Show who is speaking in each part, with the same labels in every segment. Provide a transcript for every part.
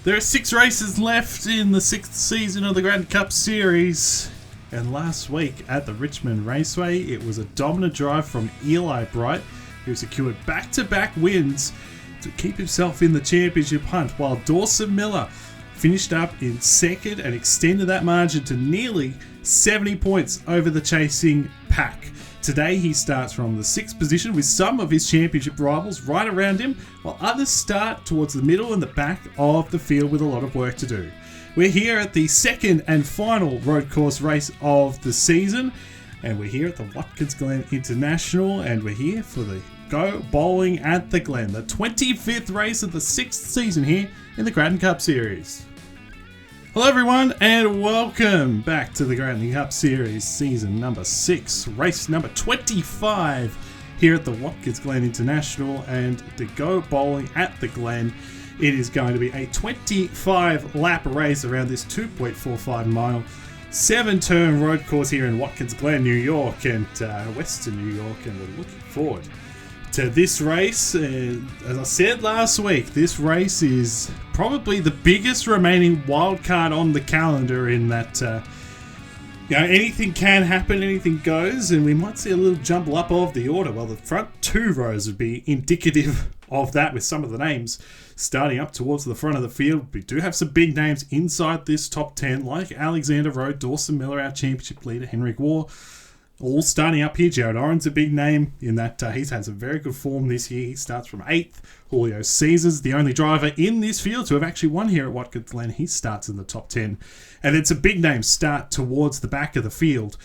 Speaker 1: There are 6 races left in the 6th season of the Gratton Cup Series. And last week at the Richmond Raceway, it was a dominant drive from Eli Bright, who secured back-to-back wins to keep himself in the championship hunt, while Dawson Miller finished up in second and extended that margin to nearly 70 points over the chasing pack. Today he starts from the 6th position with some of his championship rivals right around him, while others start towards the middle and the back of the field with a lot of work to do. We're here at the second and final road course race of the season, and we're here at the Watkins Glen International, and we're here for the Go Bowling at the Glen, the 25th race of the 6th season here in the Gratton Cup Series. Hello everyone, and welcome back to the Gratton Cup Series season number 6, race number 25 here at the Watkins Glen International, and to Go Bowling at the Glen. It is going to be a 25 lap race around this 2.45 mile 7-turn road course here in Watkins Glen, New York, and Western New York, and we're looking forward to this race. As I said last week, this race is probably the biggest remaining wild card on the calendar, in that anything can happen, anything goes, and we might see a little jumble up of the order. Well, the front 2 rows would be indicative of that, with some of the names starting up towards the front of the field. We do have some big names inside this top 10, like Alexander Rowe, Dawson Miller, our championship leader, Henrik Waugh, all starting up here. Jared Oren's a big name in that he's had some very good form this year. He starts from 8th. Julio Caesar's the only driver in this field to have actually won here at Watkins Glen. He starts in the top 10. And then some big names start towards the back of the field.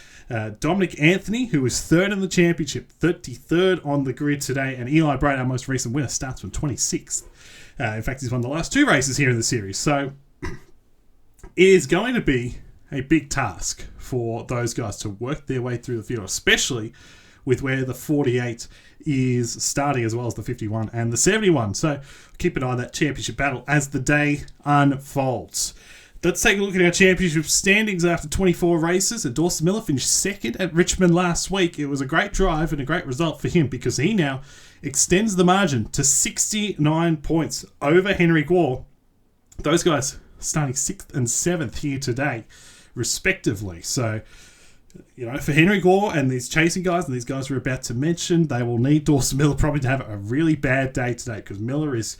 Speaker 1: Dominic Anthony, who is 3rd in the championship, 33rd on the grid today. And Eli Bright, our most recent winner, starts from 26th. In fact, he's won the last 2 races here in the series. So it is going to be a big task for those guys to work their way through the field, especially with where the 48 is starting, as well as the 51 and the 71. So keep an eye on that championship battle as the day unfolds. Let's take a look at our championship standings after 24 races. And Dawson Miller finished 2nd at Richmond last week. It was a great drive and a great result for him, because he now extends the margin to 69 points over Henrik Waugh. Those guys starting 6th and 7th here today, respectively. So, for Henrik Waugh and these chasing guys and these guys we're about to mention, they will need Dawson Miller probably to have a really bad day today, because Miller is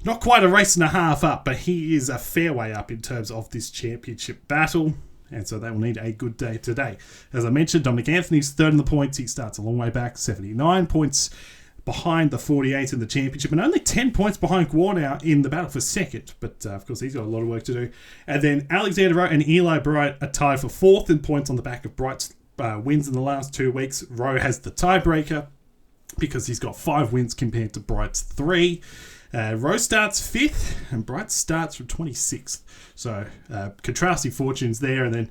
Speaker 1: not quite a race and a half up, but he is a fair way up in terms of this championship battle, and so they will need a good day today. As I mentioned, Dominic Anthony's 3rd in the points. He starts a long way back, 79 points behind the 48 in the championship, and only 10 points behind Waugh now in the battle for 2nd. But of course, he's got a lot of work to do. And then Alexander Rowe and Eli Bright are tied for 4th in points on the back of Bright's wins in the last 2 weeks. Rowe has the tiebreaker because he's got 5 wins compared to Bright's 3. Rowe starts 5th and Bright starts from 26th. So contrasting fortunes there. And then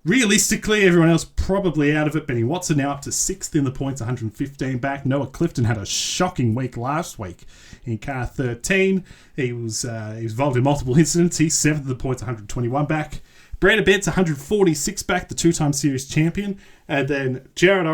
Speaker 1: realistically, everyone else probably out of it. Benny Watson now up to 6th in the points, 115 back. Noah Clifton had a shocking week last week in car 13. He was involved in multiple incidents. He's 7th in the points, 121 back. Brandon Betts, 146 back, the 2-time series champion. And then Tristan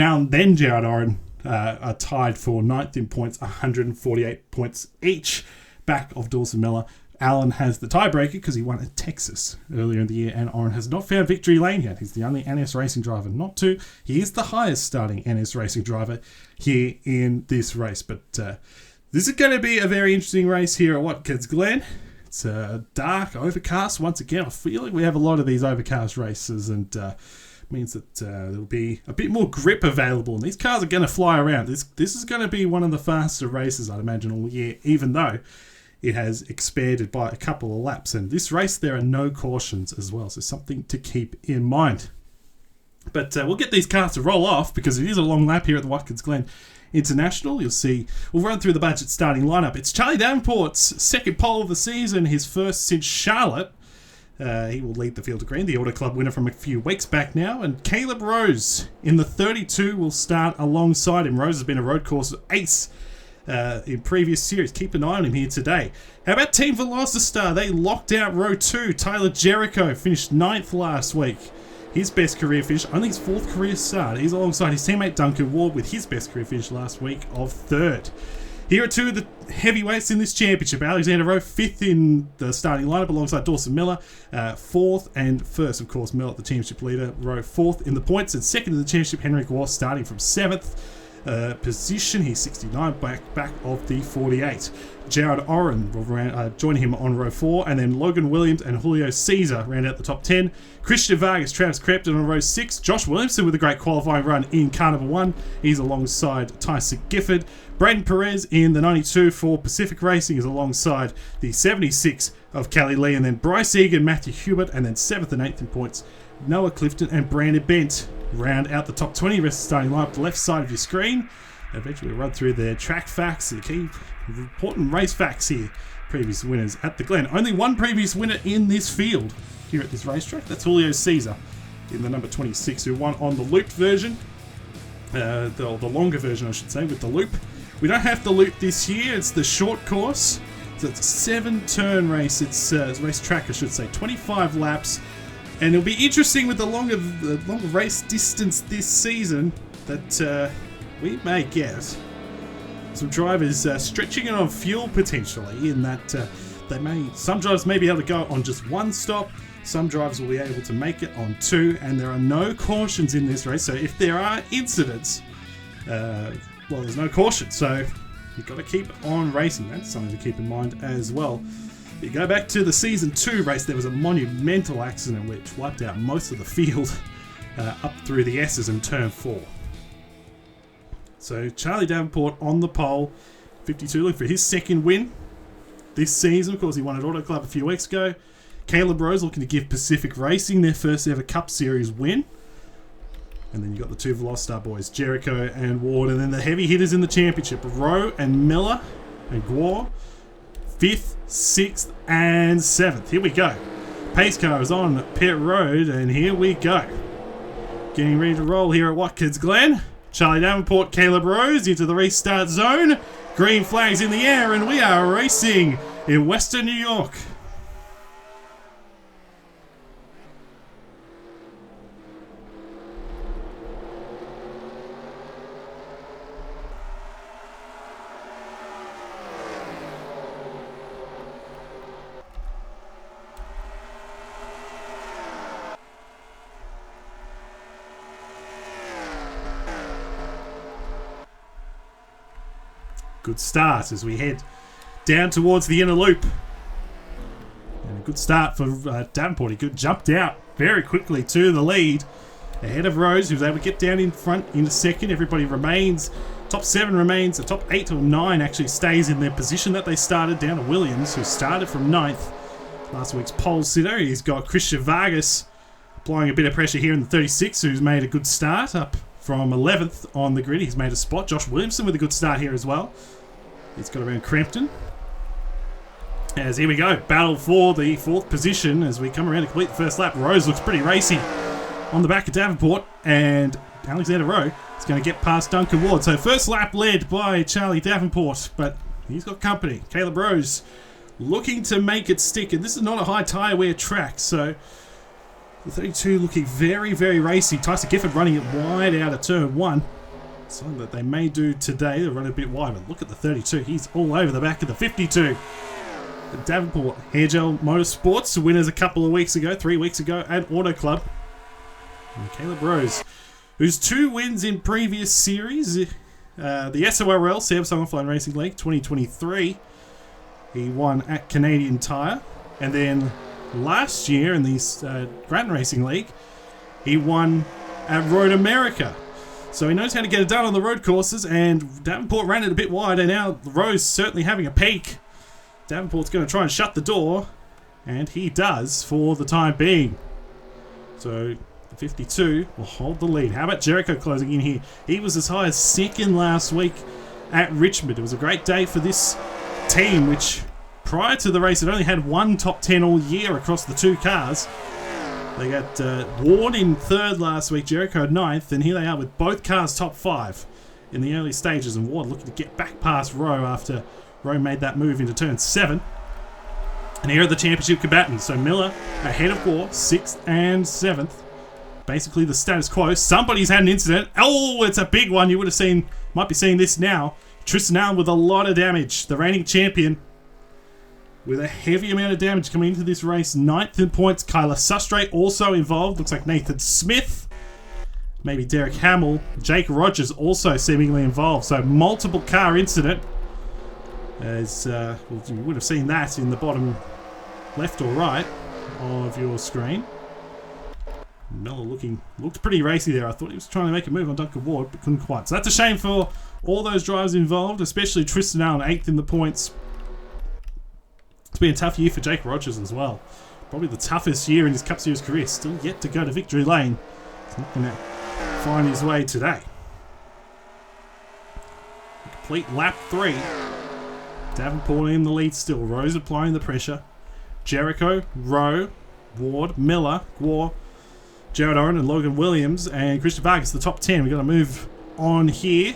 Speaker 1: Allen, then Jared Oren are tied for 9th in points, 148 points each, back of Dawson Miller. Allen has the tiebreaker because he won at Texas earlier in the year, and Oren has not found victory lane yet. He's the only NS Racing driver not to. He is the highest starting NS Racing driver here in this race. But this is going to be a very interesting race here at Watkins Glen. It's dark, overcast once again. I feel like we have a lot of these overcast races, and means that there'll be a bit more grip available, and these cars are going to fly around. This is going to be one of the faster races, I'd imagine, all year, even though it has expanded by a couple of laps. And this race, there are no cautions as well, so something to keep in mind. But we'll get these cars to roll off, because it is a long lap here at the Watkins Glen International. You'll see, we'll run through the budget starting lineup. It's Charlie Davenport's 2nd pole of the season, his first since Charlotte. He will lead the field to green, the Auto Club winner from a few weeks back now. And Caleb Rose in the 32 will start alongside him. Rose has been a road course ace in previous series. Keep an eye on him here today. How about Team Velocista? They locked out row 2. Tyler Jericho finished 9th last week his best career finish, only his 4th career start. He's alongside his teammate Duncan Ward with his best career finish last week of 3rd. Here are 2 of the heavyweights in this championship. Alexander Rowe, 5th in the starting lineup alongside Dawson Miller. 4th and 1st, of course, Miller, the championship leader. Rowe 4th in the points, and 2nd in the championship, Henrik Waugh, starting from 7th position. He's 69, back of the 48. Jared Oren will join him on row 4, and then Logan Williams and Julio Caesar round out the top 10. Christian Vargas, Travis Crepton on row 6. Josh Williamson with a great qualifying run in car number 1. He's alongside Tyson Gifford. Braden Perez in the 92 for Pacific Racing is alongside the 76 of Kelly Lee, and then Bryce Egan, Matthew Hubert, and then 7th and 8th in points, Noah Clifton and Brandon Bent. Round out the top 20, rest of the starting lineup, the left side of your screen. Eventually we'll run through their track facts, the key important race facts here. Previous winners at the Glen. Only one previous winner in this field here at this racetrack. That's Julio Caesar in the number 26, who won on the looped version. The longer version, I should say, with the loop. We don't have the loop this year. It's the short course. So it's a 7-turn race. It's race track, I should say. 25 laps. And it'll be interesting with the longer race distance this season that we may get some drivers stretching it on fuel potentially, in that some drivers may be able to go on just 1 stop. Some drivers will be able to make it on 2, and there are no cautions in this race. So if there are incidents, well, there's no caution. So you've got to keep on racing. That's something to keep in mind as well. You go back to the Season 2 race, there was a monumental accident which wiped out most of the field up through the S's in turn 4. So Charlie Davenport on the pole, 52, looking for his 2nd win this season. Of course, he won at Auto Club a few weeks ago. Caleb Rose looking to give Pacific Racing their first ever Cup Series win. And then you've got the 2 Velocitar boys, Jericho and Ward. And then the heavy hitters in the championship, Rowe and Miller and Guo, 5th, 6th and 7th. Here we go. Pace car is on pit road, and here we go. Getting ready to roll here at Watkins Glen. Charlie Davenport, Caleb Rose into the restart zone. Green flags in the air, and we are racing in Western New York. Good start as we head down towards the inner loop. And a good start for Davenport. He jumped out very quickly to the lead ahead of Rose, who was able to get down in front into 2nd. Everybody remains. Top 7 remains. The top 8 or 9 actually stays in their position that they started, down to Williams, who started from 9th. Last week's pole sitter. He's got Christian Vargas applying a bit of pressure here in the 36, who's made a good start up from 11th on the grid. He's made a spot. Josh Williamson with a good start here as well. He's got around Crampton. As here we go, battle for the 4th position as we come around to complete the first lap. Rose looks pretty racy on the back of Davenport, and Alexander Rowe is going to get past Duncan Ward. So first lap led by Charlie Davenport, but he's got company. Caleb Rose looking to make it stick, and this is not a high tyre wear track, so the 32 looking very, very racy. Tyson Gifford running it wide out of turn 1. Something that they may do today. They're running a bit wide, but look at the 32. He's all over the back of the 52. The Davenport Hairgel Motorsports, winners a couple of weeks ago, 3 weeks ago at Auto Club. And Caleb Rose, who's 2 wins in previous series. The SORL, Samsung Offline Racing League 2023. He won at Canadian Tire. And then last year in the Gratton Racing League, he won at Road America. So he knows how to get it done on the road courses, and Davenport ran it a bit wide, and now Rose certainly having a peak. Davenport's going to try and shut the door, and he does for the time being. So the 52 will hold the lead. How about Jericho closing in here? He was as high as 2nd last week at Richmond. It was a great day for this team, which prior to the race had only had 1 top 10 all year across the 2 cars. They got Ward in 3rd last week, Jericho 9th, and here they are with both cars top 5 in the early stages, and Ward looking to get back past Rowe after Rowe made that move into turn 7. And here are the championship combatants. So Miller ahead of Gore, 6th and 7th. basically the status quo. Somebody's had an incident. Oh, it's a big one. You would have seen, might be seeing this now. Tristan Allen with a lot of damage. The reigning champion with a heavy amount of damage coming into this race. 9th in points. Kyla Sustre also involved. Looks like Nathan Smith. Maybe Derek Hamill. Jake Rogers also seemingly involved. So multiple car incident. As well, you would have seen that in the bottom left or right of your screen. Miller looked pretty racy there. I thought he was trying to make a move on Duncan Ward, but couldn't quite. So that's a shame for all those drivers involved, especially Tristan Allen, 8th in the points. It's been a tough year for Jake Rogers as well. Probably the toughest year in his Cup Series career. Still yet to go to victory lane. He's not going to find his way today. Complete lap 3. Davenport in the lead still. Rose applying the pressure. Jericho, Rowe, Ward, Miller, Gore, Jared Oren and Logan Williams and Christian Vargas, the top 10. We've got to move on here.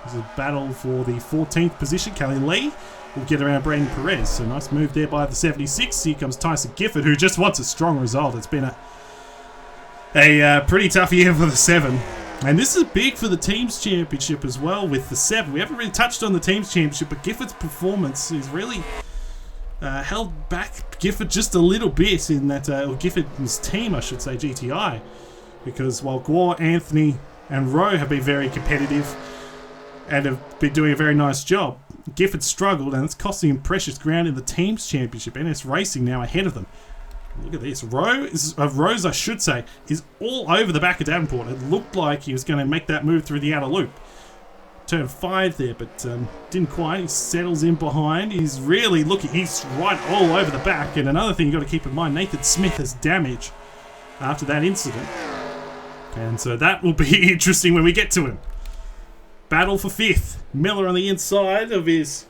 Speaker 1: There's a battle for the 14th position. Kelly Lee will get around Brandon Perez. So nice move there by the 76. Here comes Tyson Gifford, who just wants a strong result. It's been a pretty tough year for the 7. And this is big for the Teams Championship as well with the 7. We haven't really touched on the Teams Championship, but Gifford's performance is really held back Gifford just a little bit in that, or Gifford's team, I should say, GTI. Because while Gore, Anthony, and Rowe have been very competitive and have been doing a very nice job, Gifford struggled, and it's costing him precious ground in the Teams Championship. NS Racing now ahead of them. Look at this. Rose, I should say, is all over the back of Davenport. It looked like he was going to make that move through the outer loop. Turn 5 there, but didn't quite. He settles in behind. He's really looking. He's right all over the back. And another thing you've got to keep in mind, Nathan Smith has damage after that incident. And so that will be interesting when we get to him. Battle for 5th. Miller on the inside of his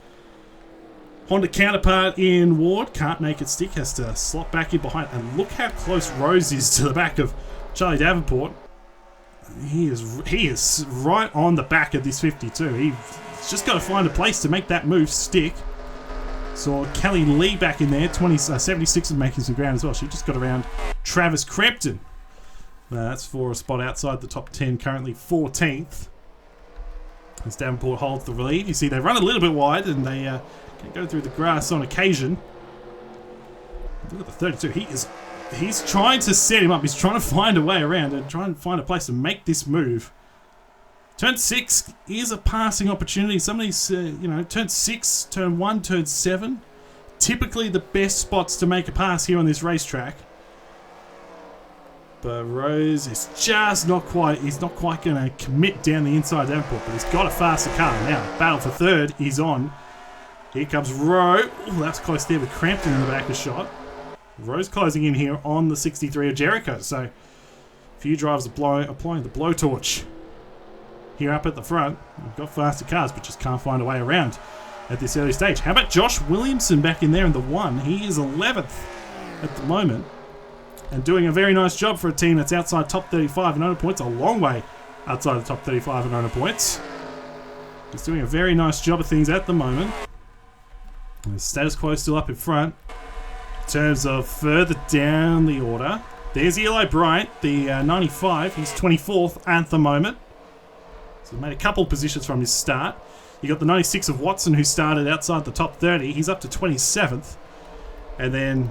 Speaker 1: Honda counterpart in Ward. Can't make it stick. Has to slot back in behind. And look how close Rose is to the back of Charlie Davenport. He is right on the back of this 52. He's just got to find a place to make that move stick. Saw Kelly Lee back in there. 76 is making some ground as well. She just got around Travis Crempton. That's for a spot outside the top 10. Currently 14th. As Davenport holds the lead. You see they run a little bit wide and they can go through the grass on occasion. Look at the 32. He's trying to set him up. He's trying to find a way around and try and find a place to make this move. Turn 6 is a passing opportunity. Some of these, turn 6, turn 1, turn 7. Typically the best spots to make a pass here on this racetrack. But Rose is just not quite, he's not quite going to commit down the inside Davenport, but he's got a faster car. Now, battle for 3rd is on. Here comes Rowe. Oh, that's close there with Crampton in the back of shot. Rose closing in here on the 63 of Jericho. So, a few drivers applying the blowtorch here up at the front. We've got faster cars, but just can't find a way around at this early stage. How about Josh Williamson back in there in the 1? He is 11th at the moment. And doing a very nice job for a team that's outside top 35 in owner points. A long way outside the top 35 in owner points. He's doing a very nice job of things at the moment. And the status quo still up in front. In terms of further down the order, there's Eli Bryant, the 95. He's 24th at the moment. So he made a couple positions from his start. You got the 96 of Watson, who started outside the top 30. He's up to 27th. And then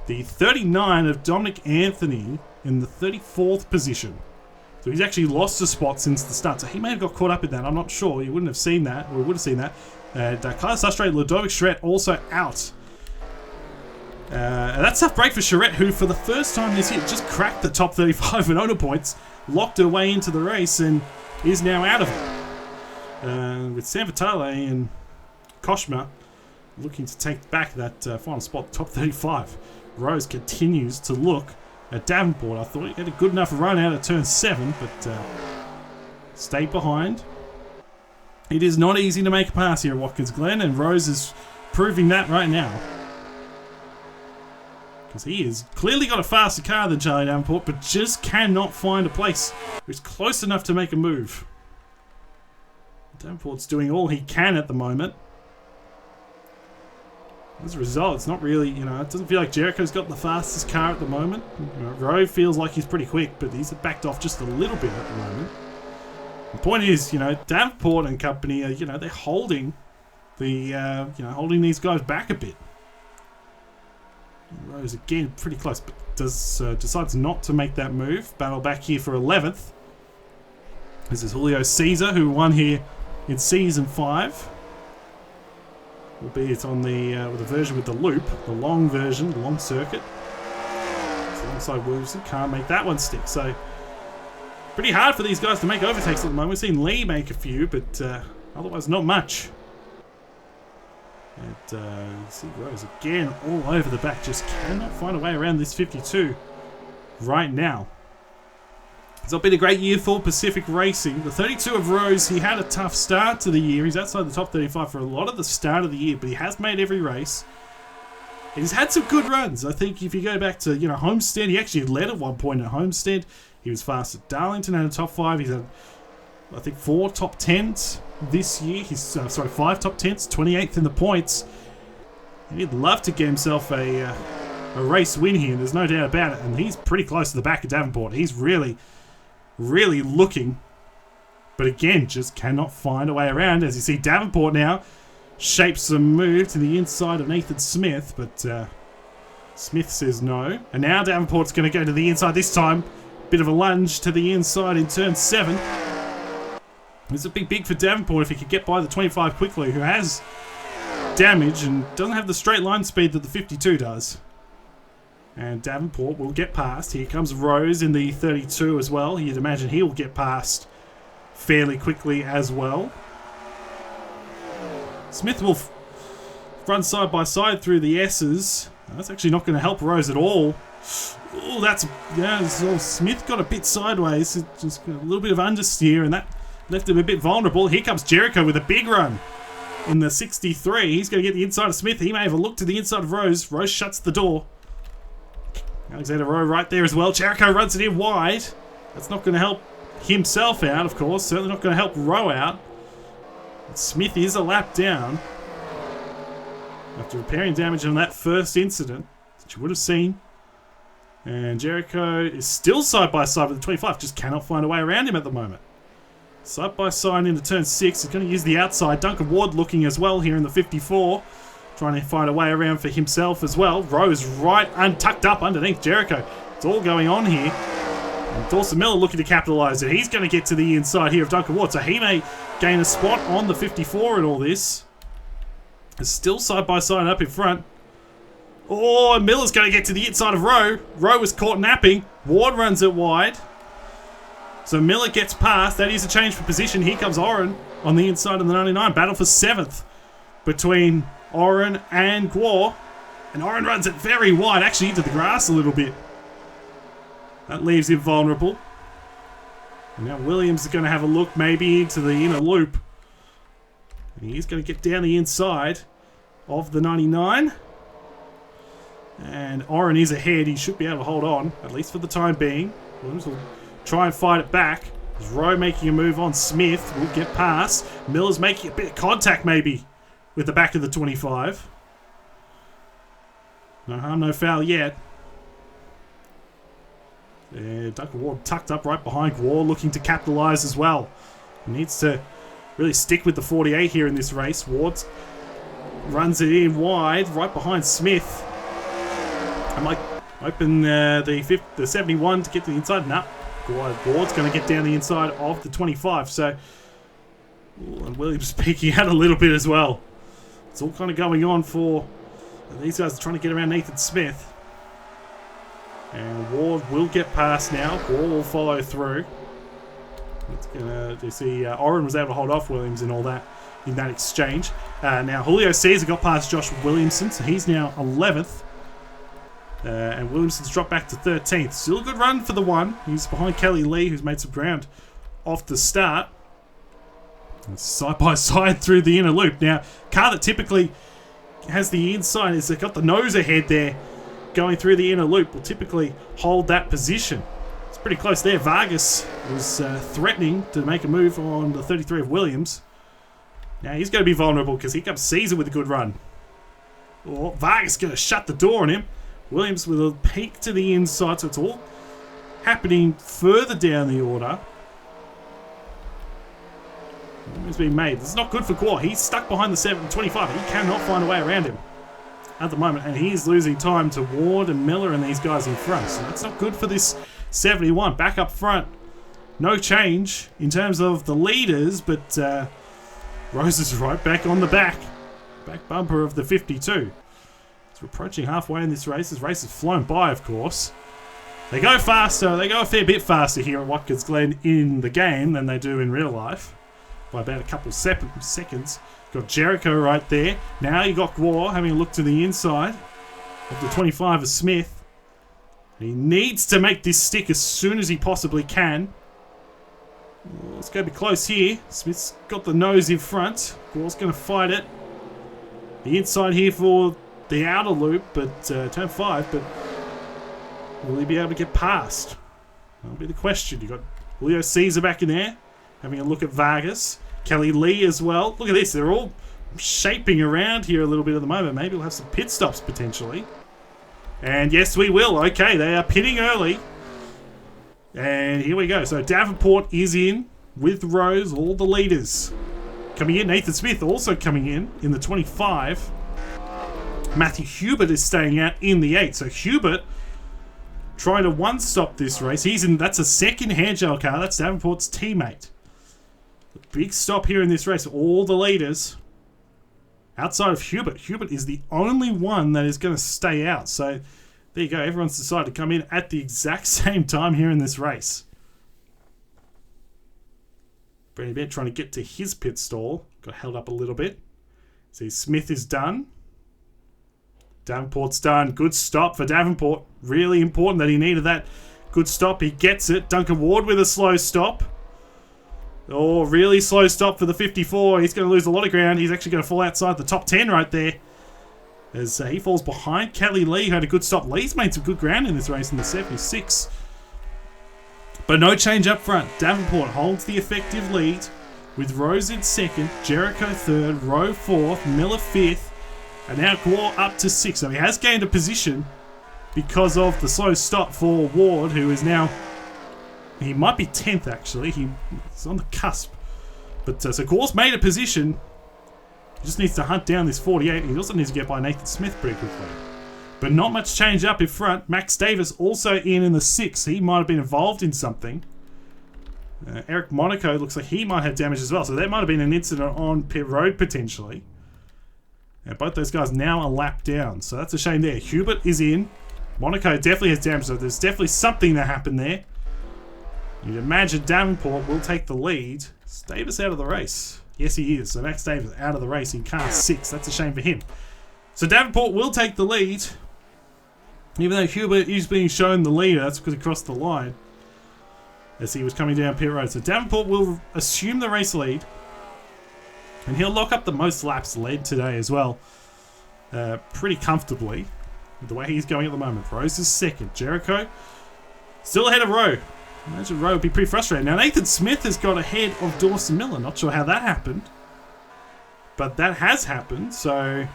Speaker 1: the 39 of Dominic Anthony in the 34th position. So he's actually lost a spot since the start. So he may have got caught up in that. I'm not sure. You wouldn't have seen that, or would have seen that. Kyle Sustre, Ludovic Charette also out. And that's a tough break for Charette, who for the first time this year just cracked the top 35 in owner points, locked her way into the race, and is now out of it. With Sam Vitale and Koshma looking to take back that final spot, top 35. Rose continues to look at Davenport. I thought he had a good enough run out of turn 7, but stayed behind. It is not easy to make a pass here at Watkins Glen, and Rose is proving that right now. Because he has clearly got a faster car than Charlie Davenport, but just cannot find a place where he's close enough to make a move. Davenport's doing all he can at the moment. As a result, it's not really, it doesn't feel like Jericho's got the fastest car at the moment. Rowe feels like he's pretty quick, but he's backed off just a little bit at the moment. The point is, Davenport and company are, they're holding holding these guys back a bit. Rowe's again pretty close, but decides not to make that move. Battle back here for 11th. This is Julio Caesar, who won here in Season 5. Albeit on the with the version with the loop, the long version, the long circuit. So alongside Williamson, can't make that one stick. So pretty hard for these guys to make overtakes at the moment. We've seen Lee make a few, but otherwise not much. And see Rose again all over the back, just cannot find a way around this 52 right now. It's not been a great year for Pacific Racing. The 32 of Rose, he had a tough start to the year. He's outside the top 35 for a lot of the start of the year, but he has made every race. And he's had some good runs. I think if you go back to Homestead, he actually led at one point at Homestead. He was fast at Darlington and a top 5. He's had, I think, 4 top 10s this year. He's 5 top 10s, 28th in the points. And he'd love to get himself a race win here. There's no doubt about it. And he's pretty close to the back of Davenport. He's really looking, but again, just cannot find a way around. As you see, Davenport now shapes some move to the inside of Nathan Smith, but Smith says no. And now Davenport's going to go to the inside this time. Bit of a lunge to the inside in turn 7. It's a big for Davenport if he could get by the 25 quickly, who has damage and doesn't have the straight line speed that the 52 does. And Davenport will get past. Here comes Rose in the 32 as well. You'd imagine he'll get past fairly quickly as well. Smith will run side by side through the S's. That's actually not going to help Rose at all. Oh, Smith got a bit sideways. It's just got a little bit of understeer, and that left him a bit vulnerable. Here comes Jericho with a big run in the 63. He's going to get the inside of Smith. He may have a look to the inside of Rose. Rose shuts the door. Alexander Rowe right there as well. Jericho runs it in wide. That's not going to help himself out, of course. Certainly not going to help Rowe out. Smith is a lap down after repairing damage on that first incident that you would have seen. And Jericho is still side by side with the 25. Just cannot find a way around him at the moment. Side by side into turn 6. He's going to use the outside. Duncan Ward looking as well here in the 54. Trying to find a way around for himself as well. Rose right tucked up underneath Jericho. It's all going on here. And Dawson Miller looking to capitalise it. He's going to get to the inside here of Duncan Ward. So he may gain a spot on the 54 in all this. It's still side by side up in front. Oh, and Miller's going to get to the inside of Rowe. Rowe was caught napping. Ward runs it wide. So Miller gets past. That is a change for position. Here comes Oren on the inside of the 99. Battle for 7th between Oren and Gwar. And Oren runs it very wide, actually into the grass a little bit. That leaves him vulnerable. And now Williams is going to have a look maybe into the inner loop. And he's going to get down the inside of the 99. And Oren is ahead. He should be able to hold on, at least for the time being. Williams will try and fight it back. There's Rowe making a move on Smith. Will get past. Miller's making a bit of contact maybe with the back of the 25. No harm, no foul yet. Duncan Ward tucked up right behind Gwar, looking to capitalise as well. He needs to really stick with the 48 here in this race. Ward runs it in wide, right behind Smith. I might open the 71 to get to the inside. Nah, Ward's going to get down the inside of the 25. So, and Williams peeking out a little bit as well. It's all kind of going on for these guys trying to get around Nathan Smith. And Ward will get past now. Ward will follow through. It's gonna. You see, Oren was able to hold off Williams in all that in that exchange. Now Julio Caesar got past Josh Williamson, so he's now 11th. And Williamson's dropped back to 13th. Still a good run for the one. He's behind Kelly Lee, who's made some ground off the start. Side by side through the inner loop. Now, car that typically has the inside is got the nose ahead there, going through the inner loop, will typically hold that position. It's pretty close there. Vargas was threatening to make a move on the 33 of Williams. Now he's going to be vulnerable because here comes Caesar with a good run. Oh, Vargas going to shut the door on him. Williams with a peek to the inside, so it's all happening further down the order. Moves being made. This is not good for Gore. He's stuck behind the 725. He cannot find a way around him at the moment, and he is losing time to Ward and Miller and these guys in front. So that's not good for this 71. Back up front, no change in terms of the leaders, but Rose is right back on the back bumper of the 52. We're approaching halfway in this race. This race has flown by, of course. They go faster. They go a fair bit faster here at Watkins Glen in the game than they do in real life. By about a couple seconds. Got Jericho right there. Now you got Gwar having a look to the inside of the 25 of Smith. He needs to make this stick as soon as he possibly can. Well, it's going to be close here. Smith's got the nose in front. Gwar's going to fight it. The inside here for the outer loop, but turn 5, but will he be able to get past? That'll be the question. You got Julio Caesar back in there, having a look at Vargas. Kelly Lee as well. Look at this, they're all shaping around here a little bit at the moment. Maybe we'll have some pit stops potentially. And yes, we will. Okay, they are pitting early. And here we go. So Davenport is in with Rose, all the leaders coming in. Nathan Smith also coming in the 25. Matthew Hubert is staying out in the 8. So Hubert trying to one-stop this race. He's in. That's a second handgel car. That's Davenport's teammate. A big stop here in this race. All the leaders outside of Hubert. Hubert is the only one that is going to stay out. So there you go. Everyone's decided to come in at the exact same time here in this race. Brady Bett trying to get to his pit stall. Got held up a little bit. See, Smith is done. Davenport's done. Good stop for Davenport. Really important that he needed that good stop. He gets it. Duncan Ward with a slow stop. Oh, really slow stop for the 54. He's going to lose a lot of ground. He's actually going to fall outside the top 10 right there. As he falls behind Kelly Lee, who had a good stop. Lee's made some good ground in this race in the 76. But no change up front. Davenport holds the effective lead with Rose in second, Jericho third, Rowe fourth, Miller fifth. And now Gwar up to 6. So he has gained a position because of the slow stop for Ward, who is now... He might be 10th, actually. He's on the cusp. But so Gwar's made a position. He just needs to hunt down this 48. He also needs to get by Nathan Smith pretty quickly. But not much change up in front. Max Davis also in the 6. He might have been involved in something. Eric Monaco looks like he might have damage as well. So that might have been an incident on pit road potentially. And both those guys now a lap down. So that's a shame there. Hubert is in. Monaco definitely has damage. So there's definitely something that happened there. You'd imagine Davenport will take the lead. Is Davis out of the race? Yes, he is. So Max Davis out of the race in car 6. That's a shame for him. So Davenport will take the lead. Even though Hubert is being shown the leader, that's because he crossed the line as he was coming down pit road. So Davenport will assume the race lead. And he'll lock up the most laps led today as well. Pretty comfortably with the way he's going at the moment. Rose is second. Jericho still ahead of Rowe. I imagine Rowe would be pretty frustrated. Now Nathan Smith has got ahead of Dawson Miller. Not sure how that happened. But that has happened. So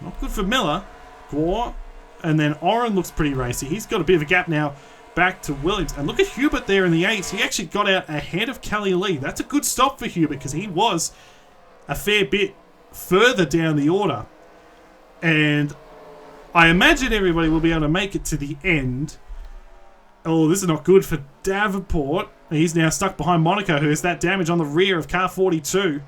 Speaker 1: not good for Miller. Gwar. And then Oren looks pretty racy. He's got a bit of a gap now back to Williams. And look at Hubert there in the 8s. He actually got out ahead of Kelly Lee. That's a good stop for Hubert because he was a fair bit further down the order. And I imagine everybody will be able to make it to the end. Oh, this is not good for Davenport. He's now stuck behind Monaco, who has that damage on the rear of car 42.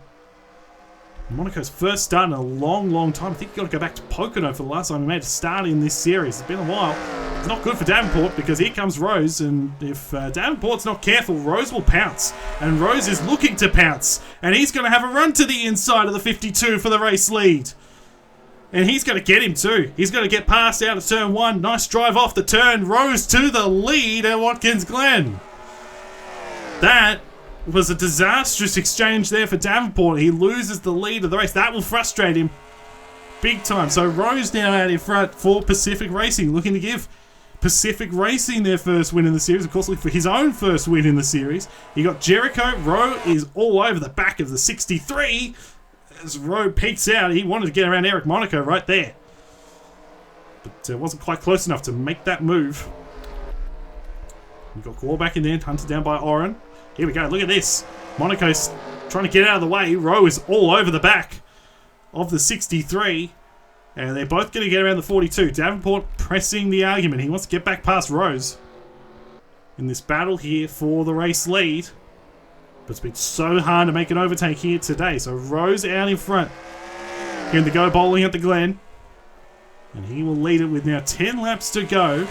Speaker 1: Monaco's first start in a long, long time. I think you've got to go back to Pocono for the last time he made a start in this series. It's been a while. It's not good for Davenport because here comes Rose, and if Davenport's not careful, Rose will pounce. And Rose is looking to pounce. And he's going to have a run to the inside of the 52 for the race lead. And he's going to get him too. He's going to get past out of turn 1. Nice drive off the turn. Rose to the lead at Watkins Glen. That was a disastrous exchange there for Davenport. He loses the lead of the race. That will frustrate him big time. So Rose now out in front for Pacific Racing, looking to give Pacific Racing their first win in the series. Of course, looking for his own first win in the series. You got Jericho. Rowe is all over the back of the 63. As Rowe peeks out, he wanted to get around Eric Monaco right there. but wasn't quite close enough to make that move. We've got Gore back in there, hunted down by Oren. Here we go, look at this. Monaco's trying to get out of the way. Rowe is all over the back of the 63. And they're both going to get around the 42. Davenport pressing the argument. He wants to get back past Rose in this battle here for the race lead. But it's been so hard to make an overtake here today. So Rose out in front here in the Go Bowling at the Glen. And he will lead it with now 10 laps to go.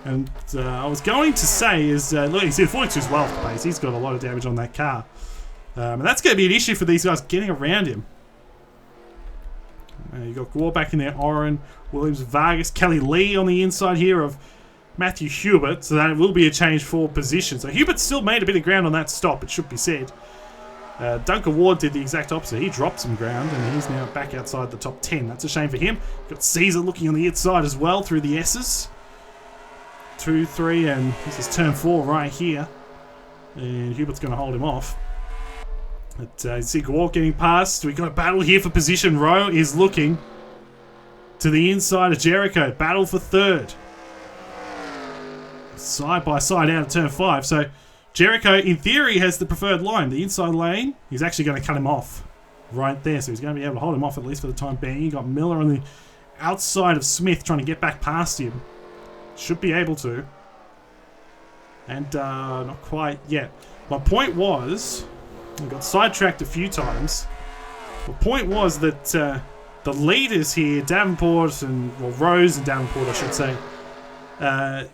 Speaker 1: And I was going to say is, look, he's in 42's well off the pace. He's got a lot of damage on that car. And that's going to be an issue for these guys getting around him. You've got Gore back in there, Oren, Williams, Vargas, Kelly Lee on the inside here of Matthew Hubert. So that will be a change for position. So Hubert still made a bit of ground on that stop, it should be said. Duncan Ward did the exact opposite. He dropped some ground and he's now back outside the top 10. That's a shame for him. Got Caesar looking on the inside as well through the S's. 2, 3, and this is turn 4 right here. And Hubert's going to hold him off. But you see Gore getting past. We've got a battle here for position. Rowe is looking to the inside of Jericho. Battle for third. Side by side out of turn 5. So Jericho, in theory, has the preferred line. The inside lane, he's actually going to cut him off right there. So he's going to be able to hold him off at least for the time being. You got Miller on the outside of Smith trying to get back past him. Should be able to. And not quite yet. My point was, I got sidetracked a few times. The point was that the leaders here, Davenport and, well, Rose and Davenport, I should say,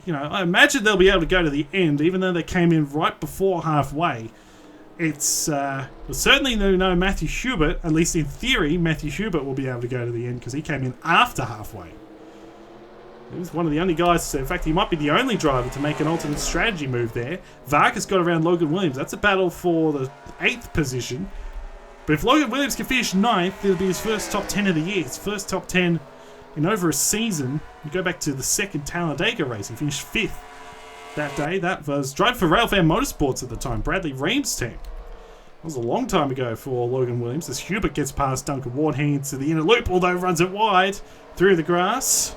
Speaker 1: you know, I imagine they'll be able to go to the end, even though they came in right before halfway. It's certainly no Matthew Hubert, at least in theory, Matthew Hubert will be able to go to the end because he came in after halfway. He was one of the only guys, in fact, he might be the only driver to make an alternate strategy move there. Vargas got around Logan Williams. That's a battle for the 8th position. But if Logan Williams can finish 9th, it'll be his first top 10 of the year. His first top 10 in over a season. You go back to the second Talladega race. He finished 5th that day. That was driving for Railfan Motorsports at the time, Bradley Ream's team. That was a long time ago for Logan Williams as Hubert gets past Duncan Ward, heading into the inner loop, although runs it wide through the grass.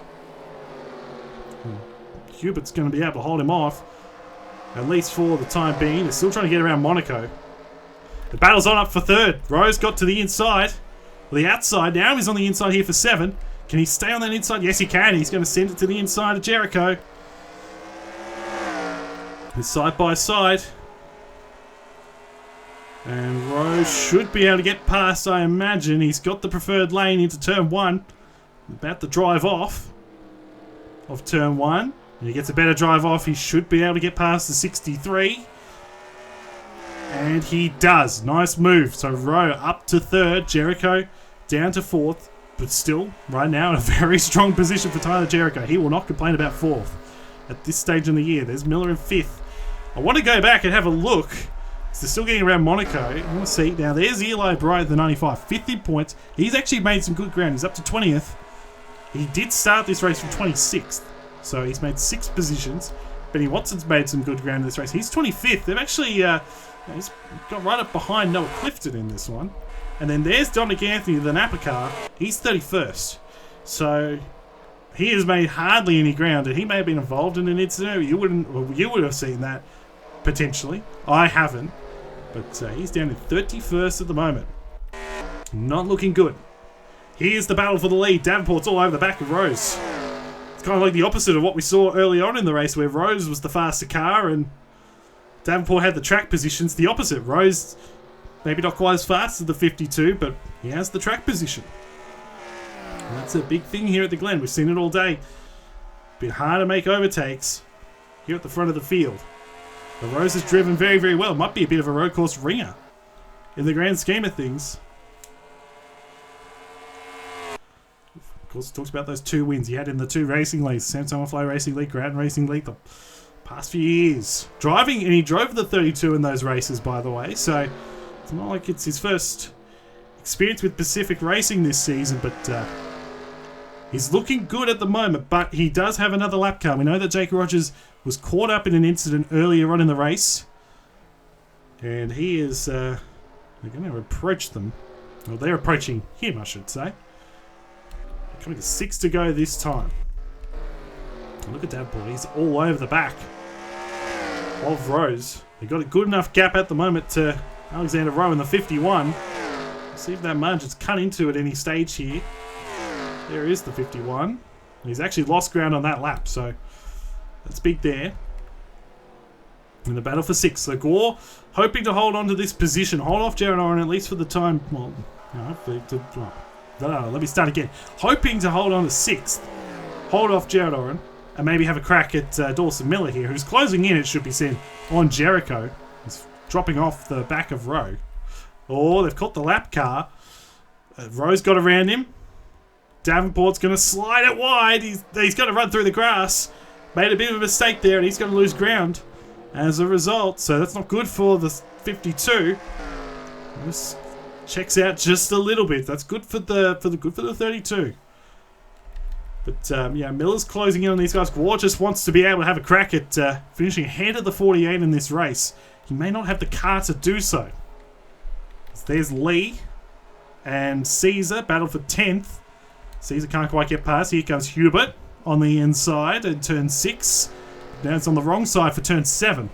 Speaker 1: Hubert's going to be able to hold him off, at least for the time being. They're still trying to get around Monaco. The battle's on up for third. Rose got to the inside, or the outside. Now he's on the inside here for 7. Can he stay on that inside? Yes, he can. He's going to send it to the inside of Jericho. It's side by side. And Rose should be able to get past, I imagine. He's got the preferred lane into turn 1. About to drive off of turn 1. And he gets a better drive off. He should be able to get past the 63. And he does. Nice move. So Rowe up to 3rd. Jericho down to 4th. But still, right now, in a very strong position for Tyler Jericho. He will not complain about 4th at this stage in the year. There's Miller in 5th. I want to go back and have a look. So they're still getting around Monaco. I want to see. Now, there's Eli Bright, the 95. 5th in points. He's actually made some good ground. He's up to 20th. He did start this race from 26th. So he's made 6 positions. Benny Watson's made some good ground in this race. He's 25th. They've actually he's got right up behind Noah Clifton in this one. And then there's Dominic Anthony, the Napa car. He's 31st. So he has made hardly any ground. And he may have been involved in an incident. You would have seen that, potentially. I haven't. But he's down in 31st at the moment. Not looking good. Here's the battle for the lead. Davenport's all over the back of Rose. It's kind of like the opposite of what we saw early on in the race, where Rose was the faster car and Davenport had the track positions. The opposite. Rose, maybe not quite as fast as the 52, but he has the track position. And that's a big thing here at the Glen. We've seen it all day. Been hard to make overtakes here at the front of the field. But Rose has driven very, very well. Might be a bit of a road course ringer in the grand scheme of things. Of course, talks about those 2 wins he had in the 2 racing leagues. Samsung Fly Racing League, Gratton Racing League, the past few years. Driving, and he drove the 32 in those races, by the way. So it's not like it's his first experience with Pacific Racing this season, but he's looking good at the moment. But he does have another lap car. We know that Jake Rogers was caught up in an incident earlier on in the race. And he is, they're going to approach them. Well, they're approaching him, I should say. Coming to 6 to go this time. And look at Davenport. He's all over the back of Rose. They got a good enough gap at the moment to Alexander Rowe in the 51. See if that margin's cut into at any stage here. There is the 51. He's actually lost ground on that lap, so that's big there. In the battle for 6. So Gore hoping to hold on to this position. Hold off Jared Oren at least for the time. Well, no, let me start again. Hoping to hold on to 6th. Hold off Jared Oren. And maybe have a crack at Dawson Miller here, who's closing in, it should be said, on Jericho. He's dropping off the back of Rowe. Oh, they've caught the lap car. Rowe's got around him. Davenport's going to slide it wide. He's going to run through the grass. Made a bit of a mistake there, and he's going to lose ground as a result. So that's not good for the 52. This checks out just a little bit. That's good for the 32. But yeah, Miller's closing in on these guys. Gore just wants to be able to have a crack at finishing ahead of the 48 in this race. He may not have the car to do so. So there's Lee and Caesar battle for 10th. Caesar can't quite get past. Here comes Hubert on the inside in turn 6. Now it's on the wrong side for turn 7.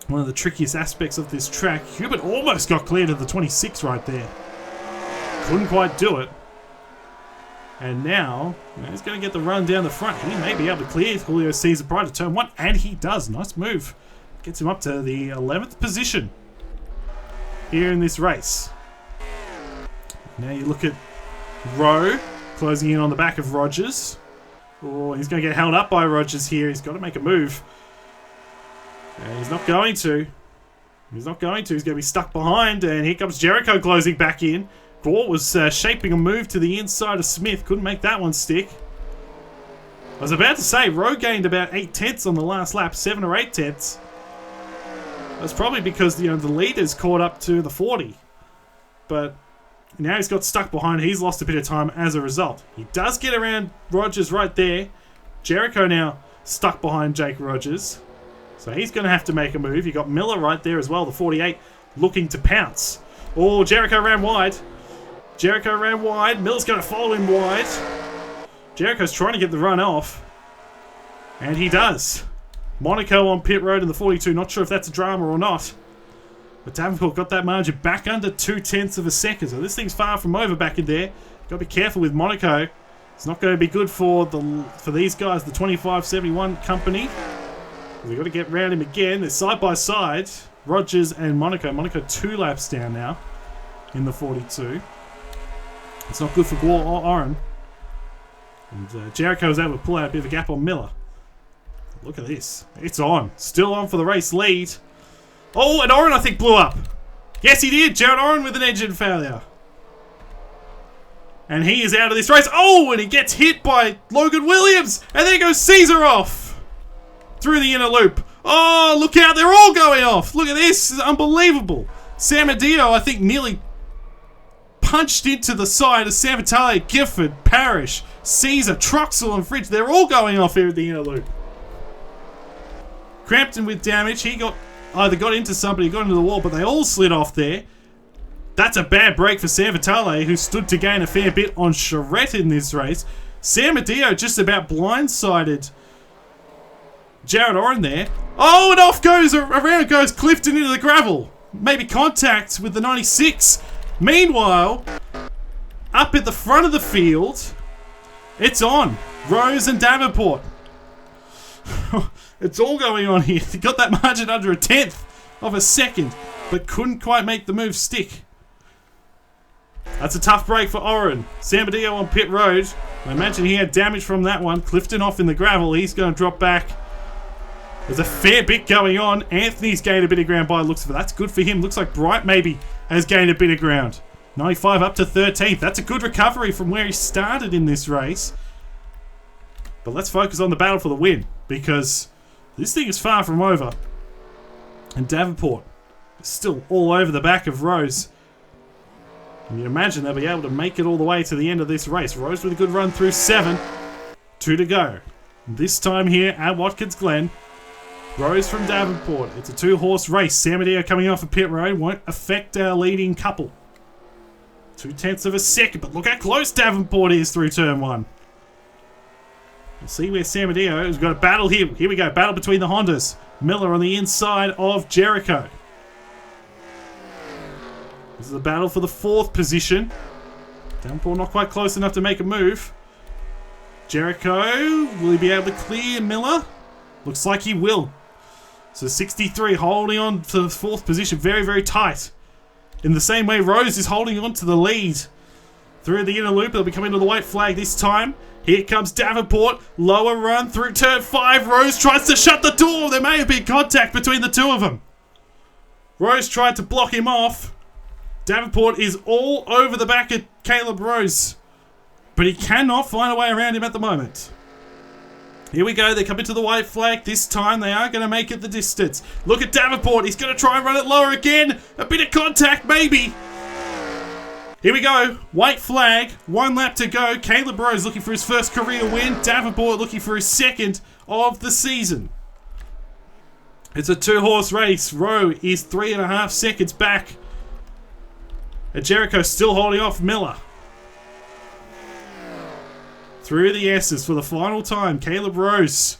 Speaker 1: One of the trickiest aspects of this track. Hubert almost got cleared of the 26 right there. Couldn't quite do it. And now, he's going to get the run down the front. He may be able to clear Julio Caesar prior to turn 1, and he does. Nice move. Gets him up to the 11th position here in this race. Now you look at Rowe closing in on the back of Rogers. Oh, he's going to get held up by Rogers here. He's got to make a move. And he's not going to. He's not going to. He's going to be stuck behind, and here comes Jericho closing back in. Gore was shaping a move to the inside of Smith. Couldn't make that one stick. I was about to say, Rowe gained about 8 tenths on the last lap. 7 or 8 tenths. That's probably because the leaders caught up to the 40. But now he's got stuck behind. He's lost a bit of time as a result. He does get around Rogers right there. Jericho now stuck behind Jake Rogers. So he's going to have to make a move. You got Miller right there as well, the 48, looking to pounce. Oh, Jericho ran wide. Jericho ran wide. Miller's going to follow him wide. Jericho's trying to get the run off. And he does. Monaco on pit road in the 42. Not sure if that's a drama or not. But Davenport got that margin back under 2 tenths of a second. So this thing's far from over back in there. Got to be careful with Monaco. It's not going to be good for these guys, the 2571 company. We've got to get round him again. They're side by side. Rogers and Monaco. Monaco 2 laps down now in the 42. It's not good for Gore or Oren. And Jericho was able to pull out a bit of a gap on Miller. Look at this. It's on. Still on for the race lead. Oh, and Oren I think blew up. Yes, he did. Jared Oren with an engine failure. And he is out of this race. Oh, and he gets hit by Logan Williams. And there goes Caesar off. Through the inner loop. Oh, look out. They're all going off. Look at this. This is unbelievable. Samadillo, I think, nearly punched into the side of San Vitale, Gifford, Parrish, Caesar, Troxel, and Fridge. They're all going off here at the inner loop. Crampton with damage. He either got into somebody, got into the wall, but they all slid off there. That's a bad break for San Vitale, who stood to gain a fair bit on Charette in this race. Samadillo just about blindsided Jared Oren there. Oh, and off goes, around goes Clifton into the gravel. Maybe contact with the 96. Meanwhile, up at the front of the field, it's on. Rose and Davenport. It's all going on here. They got that margin under 1/10 of a second, but couldn't quite make the move stick. That's a tough break for Oren. Samadillo on pit road. I imagine he had damage from that one. Clifton off in the gravel. He's going to drop back. There's a fair bit going on. Anthony's gained a bit of ground by looks of it. That's good for him. Looks like Bright maybe has gained a bit of ground. 95 up to 13th. That's a good recovery from where he started in this race. But let's focus on the battle for the win, because this thing is far from over. And Davenport is still all over the back of Rose. And you imagine they'll be able to make it all the way to the end of this race. Rose with a good run through 7. 2 to go. This time here at Watkins Glen. Rose from Davenport. It's a 2-horse race. Samadillo coming off a pit road won't affect our leading couple. 2/10 of a second, but look how close Davenport is through turn 1. We'll see where Samadeo has got a battle here. Here we go. Battle between the Hondas. Miller on the inside of Jericho. This is a battle for the 4th position. Davenport not quite close enough to make a move. Jericho, will he be able to clear Miller? Looks like he will. So 63 holding on to the 4th position. Very, very tight. In the same way, Rose is holding on to the lead. Through the inner loop, they'll be coming to the white flag this time. Here comes Davenport. Lower run through turn 5. Rose tries to shut the door. There may have been contact between the two of them. Rose tried to block him off. Davenport is all over the back of Caleb Rose. But he cannot find a way around him at the moment. Here we go. They're coming to the white flag. This time they are going to make it the distance. Look at Davenport. He's going to try and run it lower again. A bit of contact, maybe. Here we go. White flag. 1 lap to go. Caleb Rose looking for his first career win. Davenport looking for his 2nd of the season. It's a 2-horse race. Rowe is 3.5 seconds back. And Jericho still holding off Miller. Through the S's for the final time. Caleb Rose,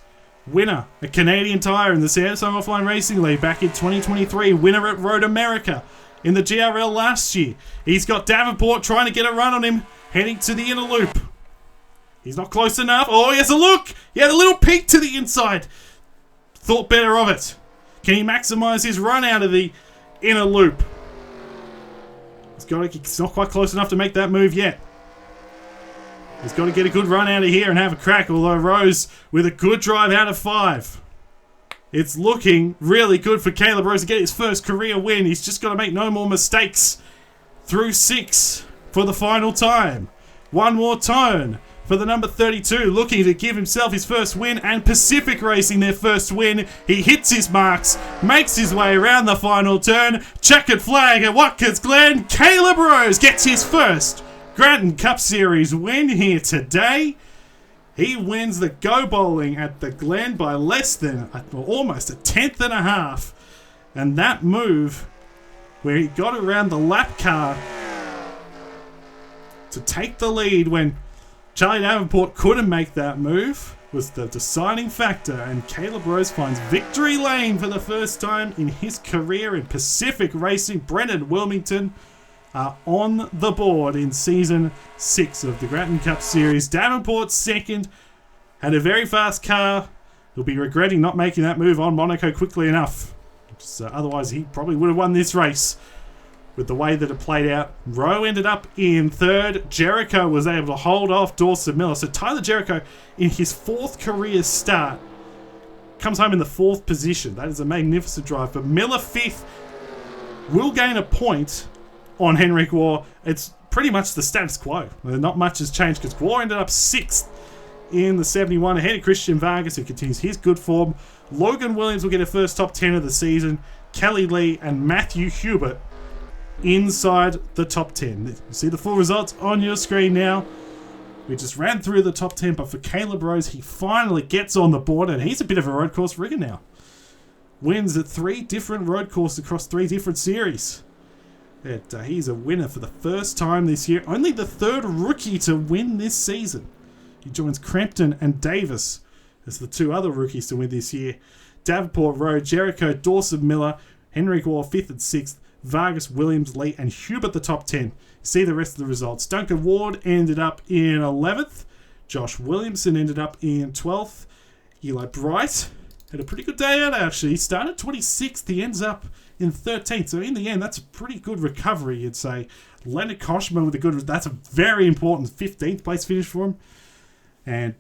Speaker 1: winner at Canadian Tire in the Samsung Offline Racing League back in 2023. Winner at Road America in the GRL last year. He's got Davenport trying to get a run on him, heading to the inner loop. He's not close enough. Oh, he has a look. He had a little peek to the inside. Thought better of it. Can he maximise his run out of the inner loop? He's not quite close enough to make that move yet. He's got to get a good run out of here and have a crack, although Rose with a good drive out of 5. It's looking really good for Caleb Rose to get his first career win. He's just got to make no more mistakes through 6 for the final time. One more turn for the number 32, looking to give himself his first win, and Pacific Racing their first win. He hits his marks, makes his way around the final turn. Checkered flag at Watkins Glen. Caleb Rose gets his first Gratton Cup Series win here today. He wins the go bowling at the Glen by less than, almost a 1/10 and a half. And that move, where he got around the lap car to take the lead when Charlie Davenport couldn't make that move, was the deciding factor. And Caleb Rose finds victory lane for the first time in his career in Pacific Racing. Brendan Wilmington are on the board in Season 6 of the Gratton Cup Series. Davenport 2nd, had a very fast car. He'll be regretting not making that move on Monaco quickly enough. Otherwise, he probably would have won this race with the way that it played out. Rowe ended up in 3rd. Jericho was able to hold off Dawson Miller. So Tyler Jericho, in his 4th career start, comes home in the 4th position. That is a magnificent drive. But Miller 5th will gain a point on Henrik Waugh. It's pretty much the status quo. Not much has changed because Waugh ended up 6th in the 71 ahead of Christian Vargas, who continues his good form. Logan Williams will get a first top 10 of the season. Kelly Lee and Matthew Hubert inside the top 10. You see the full results on your screen now. We just ran through the top 10, but for Caleb Rose, he finally gets on the board, and he's a bit of a road course rigger now. Wins at 3 different road courses across 3 different series. He's a winner for the first time this year. Only the 3rd rookie to win this season. He joins Crampton and Davis as the 2 other rookies to win this year. Davenport, Rowe, Jericho, Dawson Miller, Henrik Waugh 5th and 6th, Vargas, Williams, Lee and Hubert the top 10. See the rest of the results. Duncan Ward ended up in 11th. Josh Williamson ended up in 12th. Eli Bright had a pretty good day out actually. He started 26th. He ends up in 13th. So in the end, that's a pretty good recovery, you'd say. Leonard Koshman with a good... That's a very important 15th place finish for him. And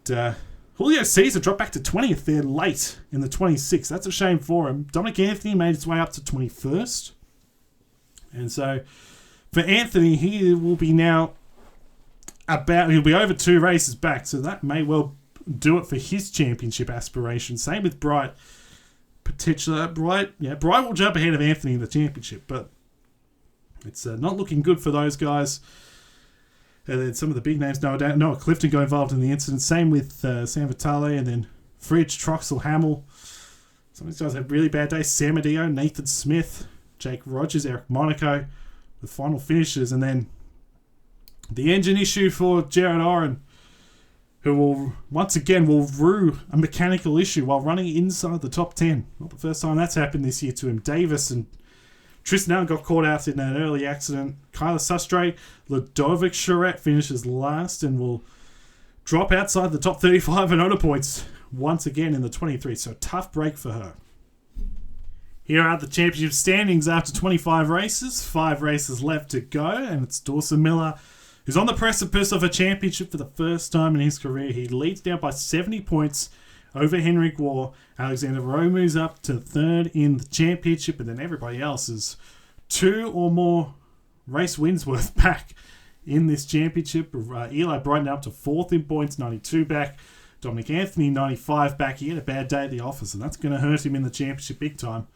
Speaker 1: Julio Caesar dropped back to 20th there late in the 26th. That's a shame for him. Dominic Anthony made his way up to 21st. And so for Anthony, he will be now he'll be over 2 races back. So that may well do it for his championship aspiration. Same with Bright. Bright will jump ahead of Anthony in the championship, but it's not looking good for those guys. And then some of the big names, Noah Clifton got involved in the incident. Same with Sam Vitale, and then Fridge, Troxel, Hamill. Some of these guys have really bad days. Sam Adio, Nathan Smith, Jake Rogers, Eric Monaco, the final finishes. And then The engine issue for Gerard Oren, who will once again rue a mechanical issue while running inside the top 10. Not the first time that's happened this year to him. Davis and Tristan got caught out in an early accident. Kyler Sustre, Ludovic Charette finishes last and will drop outside the top 35 in owner points once again in the 23. So tough break for her. Here are the championship standings after 25 races. 5 races left to go, and it's Dawson Miller who's on the precipice of a championship for the first time in his career. He leads down by 70 points over Henrik Waugh. Alexander Rowe moves up to third in the championship, and then everybody else is 2 or more race wins worth back in this championship. Eli Brighton up to 4th in points, 92 back. Dominic Anthony, 95 back. He had a bad day at the office, and that's going to hurt him in the championship big time.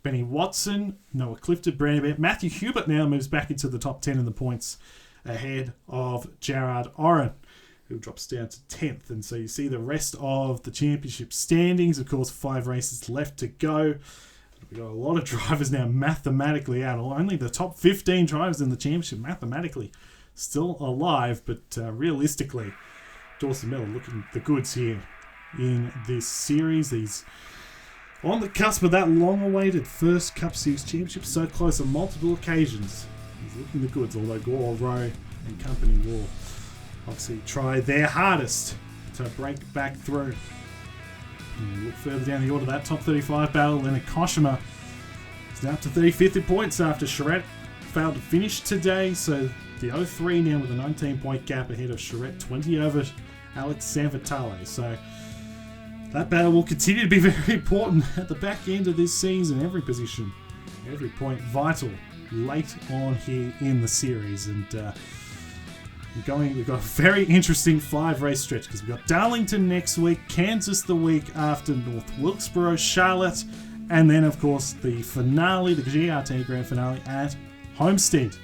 Speaker 1: Benny Watson, Noah Clifton, Brandon, Matthew Hubert now moves back into the top 10 in the points ahead of Gerard Oren, who drops down to 10th. And so you see the rest of the championship standings. Of course, 5 races left to go. We've got a lot of drivers now mathematically out. Only the top 15 drivers in the championship mathematically still alive, but realistically, Dawson Miller looking the goods here in this series. He's on the cusp of that long-awaited first Cup Series championship, so close on multiple occasions. He's looking the goods, although Gore, Rowe and company will obviously try their hardest to break back through. And you look further down the order, that top 35 battle, Leonard Koshima is now up to 35th in points after Charette failed to finish today, so the 03 now with a 19-point gap ahead of Charette, 20 over Alex Sanvitale. So that battle will continue to be very important at the back end of this season. Every position, every point vital late on here in the series. And we've got a very interesting 5-race stretch because we've got Darlington next week, Kansas the week after, North Wilkesboro, Charlotte, and then of course the finale, the GRT Grand Finale at Homestead.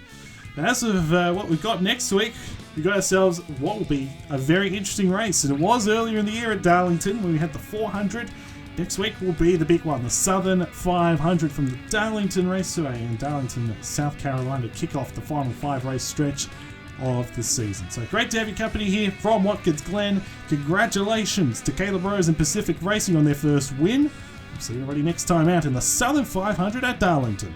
Speaker 1: As of what we've got next week, we've got ourselves what will be a very interesting race. And it was earlier in the year at Darlington when we had the 400. Next week will be the big one, the Southern 500 from the Darlington Raceway in Darlington, South Carolina, to kick off the final 5-race stretch of the season. So great to have your company here from Watkins Glen. Congratulations to Caleb Rose and Pacific Racing on their first win. We'll see everybody next time out in the Southern 500 at Darlington.